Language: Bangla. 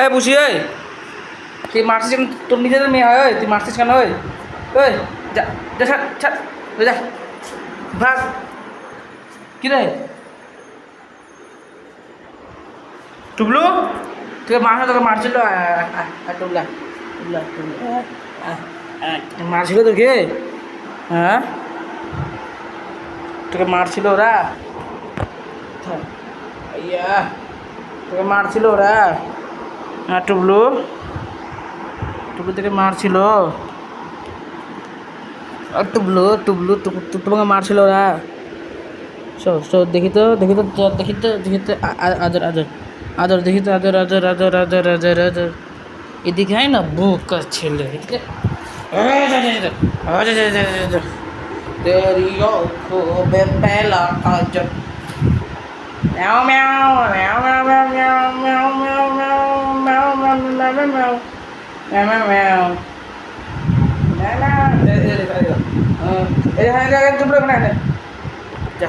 এই বুঝি ওই তুই মারছিস কেন? তোর নিজেদের মেয়ে হয় ওই, তুই মারছিস কেন ওই? ওই যা যা, ছাড় ছাড়, ওই যা, ভাগ। কি রে টুবলু, তোকে মারছিল, তোকে মারছিল, টুবলা টুবলা টুবলা, মারছিল তোকে? হ্যাঁ, তোকে মারছিল ওরা? ইয়া, তোকে মারছিল ওরা? হ্যাঁ টুবলু, টুবলু তোকে মারছিল? টুবলু টুবলু তোমাকে মারছিল ওরা? দেখি তো, দেখি তো, দেখি তো, দেখি তো, আদর আদর আদর, দেখি তো, আদর আদর আদর আদর আদর আদর। এদিকে হয় না বোকা ছেলে, এদিকে तेरी आँखों में पहला काजल, म्याऊ म्याऊ म्याऊ म्याऊ म्याऊ म्याऊ म्याऊ म्याऊ म्याऊ म्याऊ म्याऊ म्याऊ म्याऊ म्याऊ। चुप रहो, जा